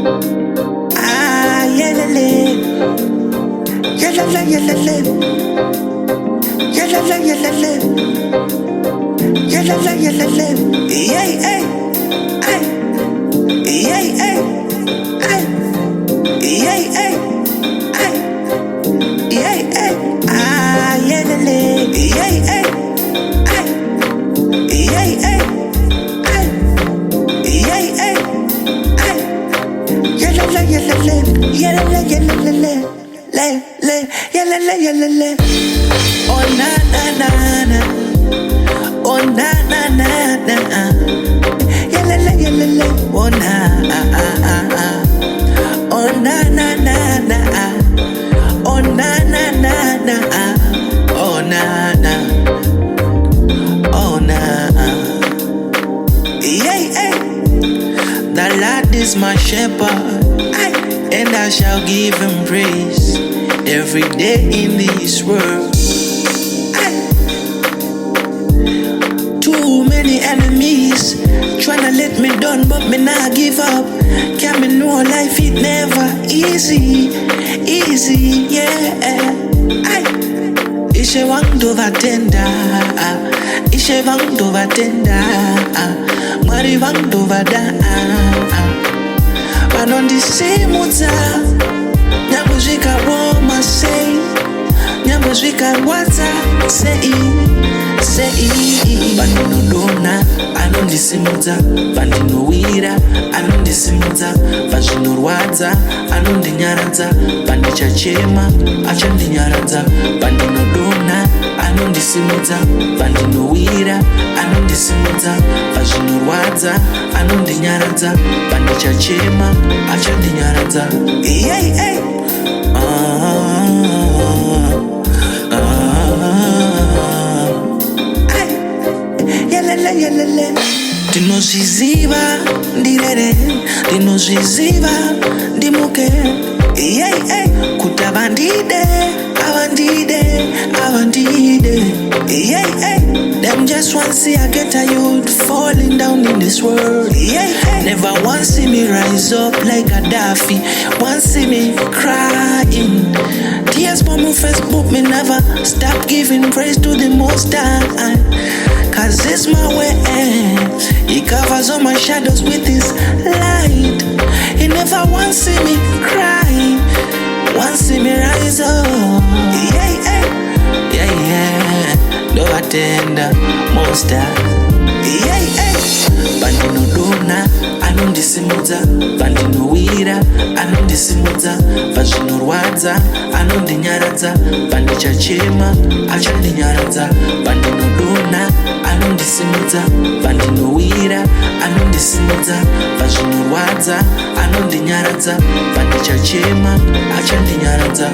Ah, yelele, yelele, yelele, yelele, yelele, yelele, yelele, yay, ay, ay, yay, ay, ay, yay, ay, ay, yay, ay, ah, yelele, yay, ay, ay, yay, ay, ay, yay, ay, ay, yelele, yelele, yelele, yelele, le, le, yelele, yelele, oh na na na na, oh na na na na, yelele, yelele, oh na oh na na na na, oh na na na na, oh na na, oh na, yeah, yeah. The Lord is my shepherd, and I shall give him praise every day in this world. Too many enemies tryna let me down, but me not give up. Can me know life it never easy, easy, yeah. Ishe wangu vatenda, ishe wangu vatenda, mari wangu vada. Anondisimudza, nyambuzvika Roma sei, nyambuzvika Rwadza sei, sei. Vandinodona, anondisimudza, vandinowira, anondisimudza, vazvinorwadza, anondinyaradza, vandichachema, achandinyaradza, vandinodona, anondisimudza, vandinowira, anondisimudza, vazvinorwadza, anondinyaradza, vandichachema, achandinyaradza. Yeah, yeah. Yelele, yelele. Dinozviziva ndirere, dinozviziva ndimuke, yeah, yeah. Kuti avandide, avandide, avandide, yeah, yeah. Them just want see I get a youth falling down in this world, yeah, yeah. Never want see me rise up like Gaddafi, want see me crying. Tears for my Facebook, me never stop giving praise to the Most High. Cause it's my way, he covers all my shadows with his light. He never wants see me cry, wants see me rise up. Yeah, yeah, yeah, yeah. No attender, monster. Yeah, yeah. Vandinodona, anondisimudza, vandinowira, anondisimudza, vazvinorwadza, anondinyaradza, vandichachema, achandinyaradza, vandinodona, anondisimudza, vandinowira, anondisimudza, vazvinorwadza, anondinyaradza, vandichachema, achandinyaradza.